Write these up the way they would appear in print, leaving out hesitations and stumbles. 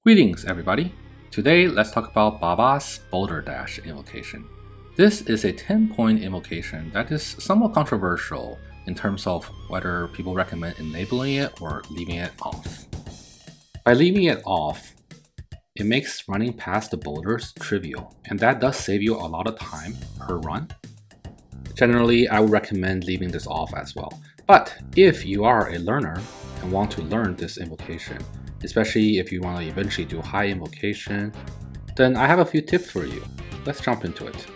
Greetings everybody! Today let's talk about Baba's Boulder Dash invocation. This is a 10-point invocation that is somewhat controversial in terms of whether people recommend enabling it or leaving it off. By leaving it off, it makes running past the boulders trivial, and that does save you a lot of time per run. Generally, I would recommend leaving this off as well. But if you are a learner and want to learn this invocation, especially if you want to eventually do high invocation, then I have a few tips for you. Let's jump into it.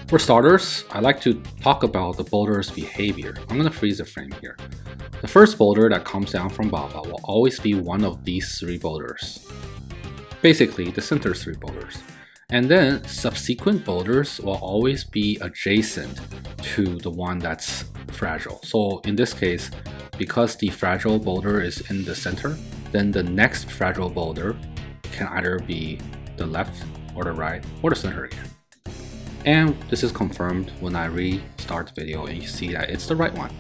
For starters, I like to talk about the boulder's behavior. I'm going to freeze the frame here. The first boulder that comes down from Baba will always be one of these three boulders. Basically, the center three boulders. And then subsequent boulders will always be adjacent to the one that's fragile. So in this case, because the fragile boulder is in the center, then the next fragile boulder can either be the left or the right or the center again. And this is confirmed when I restart the video and you see that it's the right one.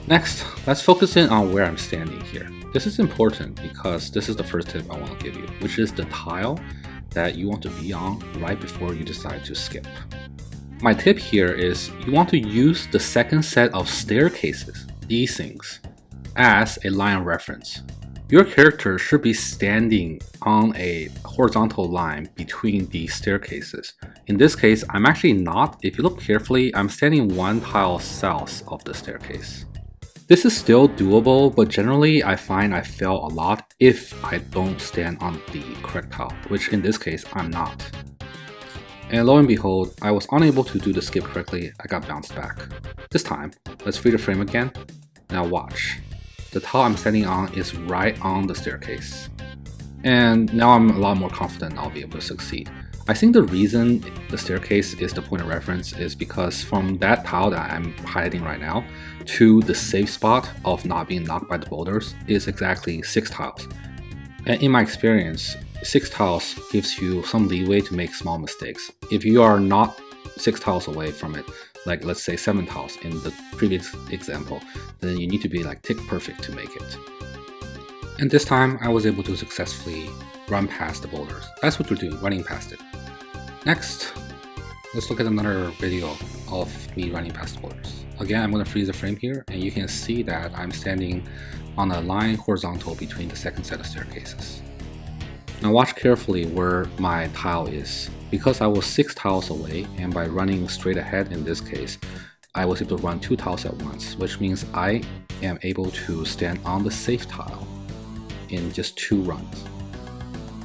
Next, let's focus in on where I'm standing here. This is important because this is the first tip I want to give you, which is the tile that you want to be on right before you decide to skip. My tip here is you want to use the second set of staircases, these things, as a line of reference. Your character should be standing on a horizontal line between these staircases. In this case, I'm actually not. If you look carefully, I'm standing one tile south of the staircase. This is still doable, but generally I find I fail a lot if I don't stand on the correct tile, which in this case I'm not. And lo and behold, I was unable to do the skip correctly. I got bounced back. This time, let's free the frame again. Now watch. The tile I'm standing on is right on the staircase. And now I'm a lot more confident I'll be able to succeed. I think the reason the staircase is the point of reference is because from that tile that I'm highlighting right now to the safe spot of not being knocked by the boulders is exactly 6 tiles. And in my experience, 6 tiles gives you some leeway to make small mistakes. If you are not 6 tiles away from it, like let's say 7 tiles in the previous example, then you need to be like tick perfect to make it. And this time I was able to successfully run past the boulders. That's what you're doing, running past it. Next, let's look at another video of me running past the boulders. Again, I'm going to freeze the frame here and you can see that I'm standing on a line horizontal between the second set of staircases. Now watch carefully where my tile is. Because I was 6 tiles away, and by running straight ahead in this case, I was able to run 2 tiles at once, which means I am able to stand on the safe tile in just 2 runs.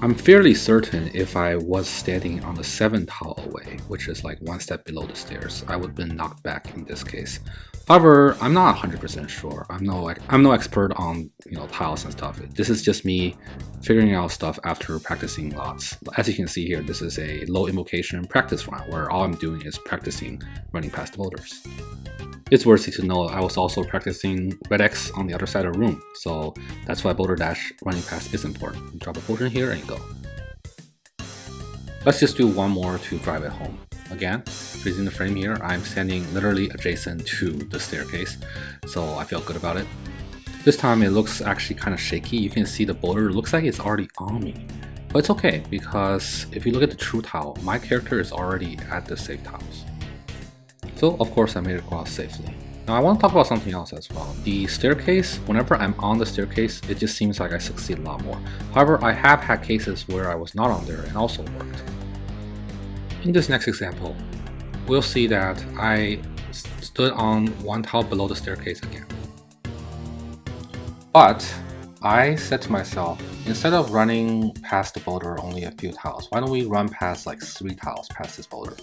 I'm fairly certain if I was standing on the 7th tile away, which is like 1 step below the stairs, I would have been knocked back in this case. However, I'm not 100% sure. I'm no expert on tiles and stuff. This is just me figuring out stuff after practicing lots. As you can see here, this is a low invocation practice run where all I'm doing is practicing running past the boulders. It's worthy to know I was also practicing red X on the other side of the room, so that's why Boulder Dash running past is important. You drop a potion here and you go. Let's just do one more to drive it home. Again, freezing the frame here, I'm standing literally adjacent to the staircase, so I feel good about it. This time it looks actually kind of shaky. You can see the boulder looks like it's already on me. But it's okay, because if you look at the true tile, my character is already at the safe tiles. So of course I made it across safely. Now I want to talk about something else as well. The staircase, whenever I'm on the staircase, it just seems like I succeed a lot more. However, I have had cases where I was not on there and also worked. In this next example, we'll see that I stood on 1 tile below the staircase again. But I said to myself, instead of running past the boulder only a few tiles, why don't we run past like 3 tiles past this boulder?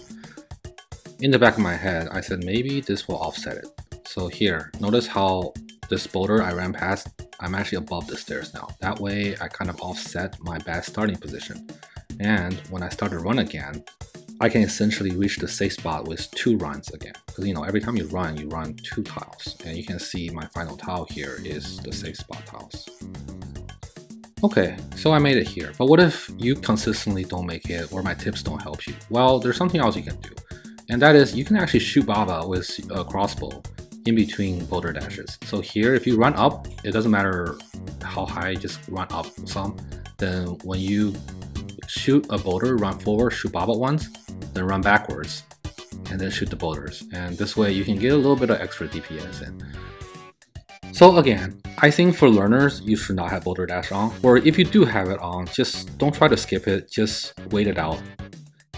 In the back of my head, I said maybe this will offset it. So here, notice how this boulder I ran past, I'm actually above the stairs now. That way I kind of offset my bad starting position. And when I start to run again, I can essentially reach the safe spot with 2 runs again. Because every time you run 2 tiles. And you can see my final tile here is the safe spot tiles. Okay, so I made it here. But what if you consistently don't make it or my tips don't help you? Well, there's something else you can do. And that is you can actually shoot Baba with a crossbow in between boulder dashes. So here, if you run up, it doesn't matter how high, just run up some. Then when you shoot a boulder, run forward, shoot bobble once, then run backwards, and then shoot the boulders. And this way you can get a little bit of extra DPS in. So again, I think for learners, you should not have Boulder Dash on, or if you do have it on, just don't try to skip it, just wait it out.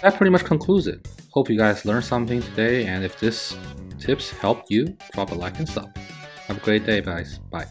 That pretty much concludes it. Hope you guys learned something today, and if this tips helped you, drop a like and sub. Have a great day, guys. Bye.